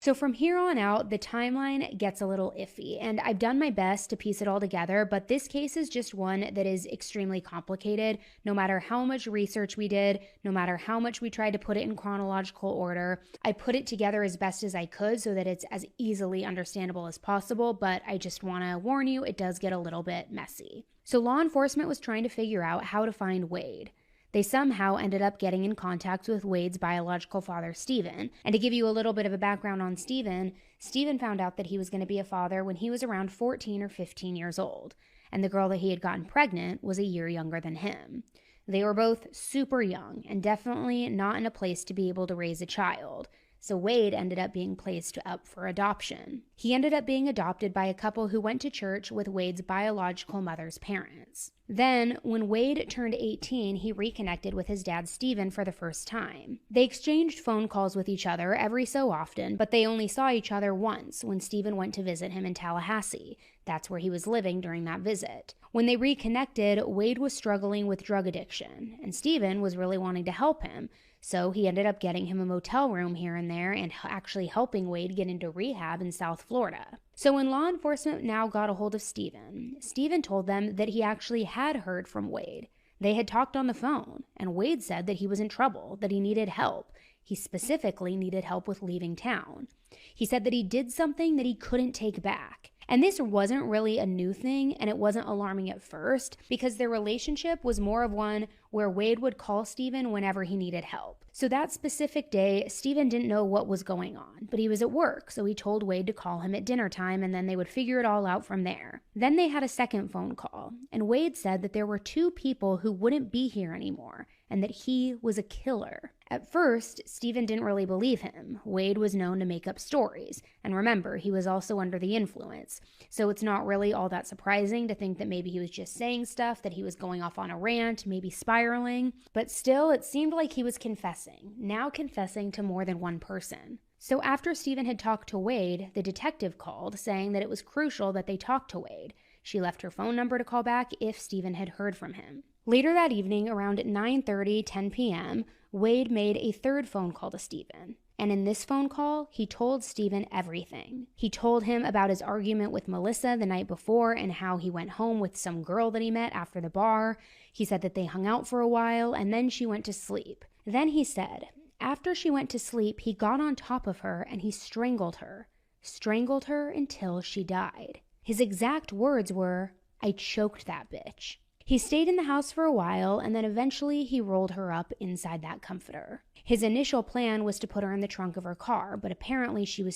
So from here on out, the timeline gets a little iffy, and I've done my best to piece it all together, but this case is just one that is extremely complicated. No matter how much research we did, no matter how much we tried to put it in chronological order, I put it together as best as I could so that it's as easily understandable as possible, but I just want to warn you, it does get a little bit messy. So law enforcement was trying to figure out how to find Wade. They somehow ended up getting in contact with Wade's biological father, Stephen. And to give you a little bit of a background on Stephen, Stephen found out that he was going to be a father when he was around 14 or 15 years old. And the girl that he had gotten pregnant was a year younger than him. They were both super young and definitely not in a place to be able to raise a child. So Wade ended up being placed up for adoption. He ended up being adopted by a couple who went to church with Wade's biological mother's parents. Then, when Wade turned 18, he reconnected with his dad, Stephen, for the first time. They exchanged phone calls with each other every so often, but they only saw each other once when Stephen went to visit him in Tallahassee. That's where he was living during that visit. When they reconnected, Wade was struggling with drug addiction, and Stephen was really wanting to help him. So he ended up getting him a motel room here and there and actually helping Wade get into rehab in South Florida. So when law enforcement now got a hold of Stephen, Stephen told them that he actually had heard from Wade. They had talked on the phone, and Wade said that he was in trouble, that he needed help. He specifically needed help with leaving town. He said that he did something that he couldn't take back. And this wasn't really a new thing, and it wasn't alarming at first because their relationship was more of one where Wade would call Stephen whenever he needed help. So that specific day, Stephen didn't know what was going on, but he was at work, so he told Wade to call him at dinner time and then they would figure it all out from there. Then they had a second phone call, and Wade said that there were two people who wouldn't be here anymore and that he was a killer. At first, Stephen didn't really believe him. Wade was known to make up stories. And remember, he was also under the influence. So it's not really all that surprising to think that maybe he was just saying stuff, that he was going off on a rant, maybe spiraling. But still, it seemed like he was confessing, now confessing to more than one person. So after Stephen had talked to Wade, the detective called, saying that it was crucial that they talk to Wade. She left her phone number to call back if Stephen had heard from him. Later that evening, around 9:30, 10 p.m., Wade made a third phone call to Stephen. And in this phone call, he told Stephen everything. He told him about his argument with Melissa the night before and how he went home with some girl that he met after the bar. He said that they hung out for a while and then she went to sleep. Then he said, after she went to sleep, he got on top of her and he strangled her. Strangled her until she died. His exact words were, "I choked that bitch." He stayed in the house for a while, and then eventually he rolled her up inside that comforter. His initial plan was to put her in the trunk of her car, but apparently she was